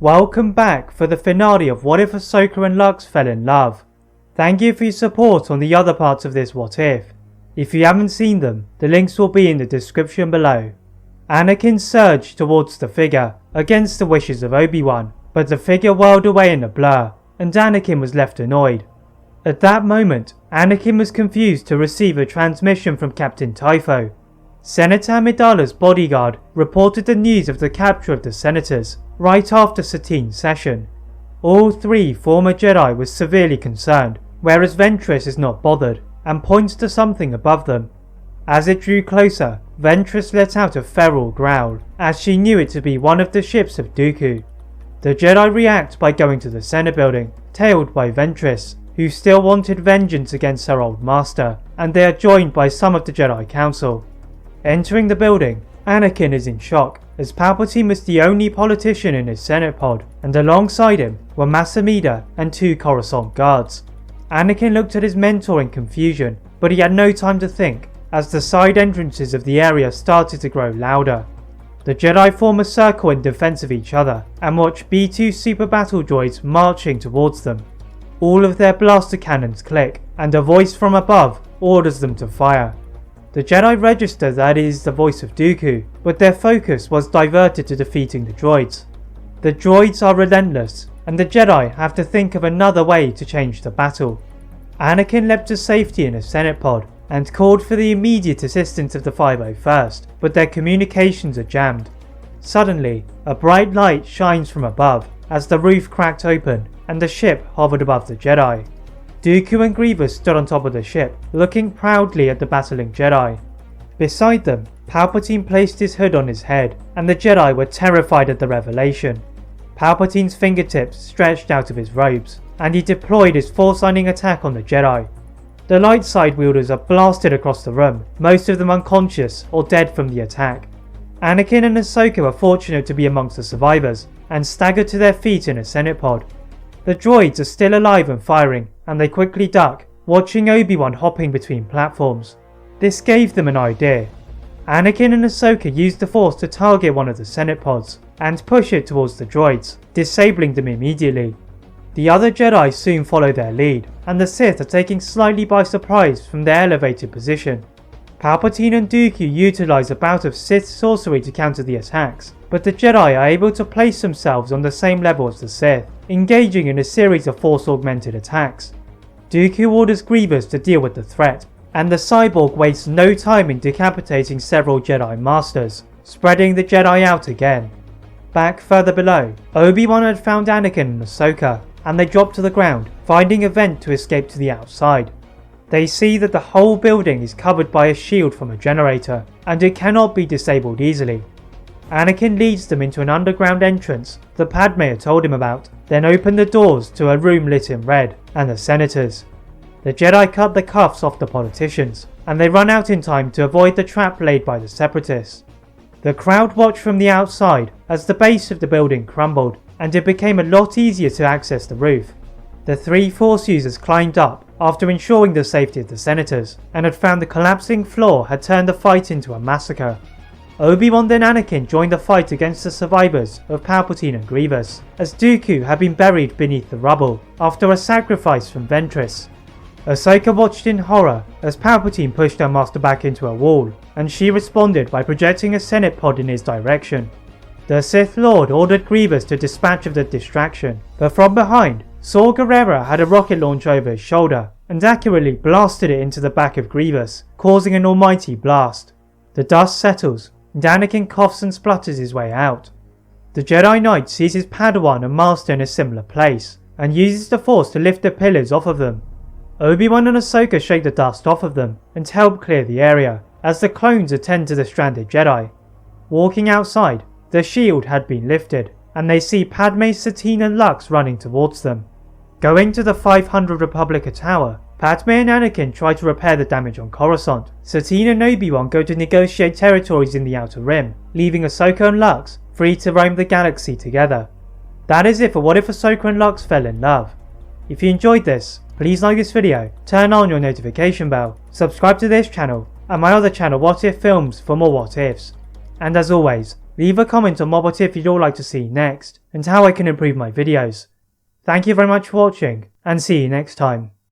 Welcome back for the finale of What If Ahsoka and Lux Fell in Love. Thank you for your support on the other parts of this What If. If you haven't seen them, the links will be in the description below. Anakin surged towards the figure, against the wishes of Obi-Wan, but the figure whirled away in a blur, and Anakin was left annoyed. At that moment, Anakin was confused to receive a transmission from Captain Typho. Senator Amidala's bodyguard reported the news of the capture of the senators, right after Satine's session. All three former Jedi were severely concerned, whereas Ventress is not bothered, and points to something above them. As it drew closer, Ventress let out a feral growl, as she knew it to be one of the ships of Dooku. The Jedi react by going to the Senate building, tailed by Ventress, who still wanted vengeance against her old master, and they are joined by some of the Jedi Council. Entering the building, Anakin is in shock, as Palpatine was the only politician in his Senate pod, and alongside him were Mas Amedda and 2 Coruscant guards. Anakin looked at his mentor in confusion, but he had no time to think, as the side entrances of the area started to grow louder. The Jedi form a circle in defense of each other, and watch B-2 super battle droids marching towards them. All of their blaster cannons click, and a voice from above orders them to fire. The Jedi register that it is the voice of Dooku, but their focus was diverted to defeating the droids. The droids are relentless, and the Jedi have to think of another way to change the battle. Anakin leapt to safety in a Senate pod, and called for the immediate assistance of the 501st, but their communications are jammed. Suddenly, a bright light shines from above, as the roof cracked open, and the ship hovered above the Jedi. Dooku and Grievous stood on top of the ship, looking proudly at the battling Jedi. Beside them, Palpatine placed his hood on his head, and the Jedi were terrified at the revelation. Palpatine's fingertips stretched out of his robes, and he deployed his Force-Lightning attack on the Jedi. The light side wielders are blasted across the room, most of them unconscious or dead from the attack. Anakin and Ahsoka were fortunate to be amongst the survivors, and staggered to their feet in a Senate pod. The droids are still alive and firing, and they quickly duck, watching Obi-Wan hopping between platforms. This gave them an idea. Anakin and Ahsoka used the Force to target one of the Senate pods, and push it towards the droids, disabling them immediately. The other Jedi soon follow their lead, and the Sith are taken slightly by surprise from their elevated position. Palpatine and Dooku utilize a bout of Sith sorcery to counter the attacks, but the Jedi are able to place themselves on the same level as the Sith, engaging in a series of Force-augmented attacks. Dooku orders Grievous to deal with the threat, and the cyborg wastes no time in decapitating several Jedi Masters, spreading the Jedi out again. Back further below, Obi-Wan had found Anakin and Ahsoka, and they drop to the ground, finding a vent to escape to the outside. They see that the whole building is covered by a shield from a generator, and it cannot be disabled easily. Anakin leads them into an underground entrance that Padme had told him about, then opened the doors to a room lit in red, and the senators. The Jedi cut the cuffs off the politicians, and they run out in time to avoid the trap laid by the separatists. The crowd watched from the outside as the base of the building crumbled, and it became a lot easier to access the roof. The 3 Force users climbed up after ensuring the safety of the senators, and had found the collapsing floor had turned the fight into a massacre. Obi-Wan then Anakin joined the fight against the survivors of Palpatine and Grievous, as Dooku had been buried beneath the rubble after a sacrifice from Ventress. Ahsoka watched in horror as Palpatine pushed her master back into a wall, and she responded by projecting a Senate pod in his direction. The Sith Lord ordered Grievous to dispatch of the distraction, but from behind, Saw Gerrera had a rocket launch over his shoulder, and accurately blasted it into the back of Grievous, causing an almighty blast. The dust settles, and Anakin coughs and splutters his way out. The Jedi Knight sees his Padawan and Master in a similar place, and uses the Force to lift the pillars off of them. Obi-Wan and Ahsoka shake the dust off of them, and help clear the area, as the clones attend to the stranded Jedi. Walking outside, the shield had been lifted, and they see Padme, Satine and Lux running towards them. Going to the 500 Republic tower, Padme and Anakin try to repair the damage on Coruscant. Satine and Obi-Wan go to negotiate territories in the Outer Rim, leaving Ahsoka and Lux free to roam the galaxy together. That is it for What If Ahsoka and Lux Fell in Love. If you enjoyed this, please like this video, turn on your notification bell, subscribe to this channel, and my other channel What If Films for more What Ifs. And as always, Leave a comment on what if you'd all like to see next, and how I can improve my videos. Thank you very much for watching, and see you next time.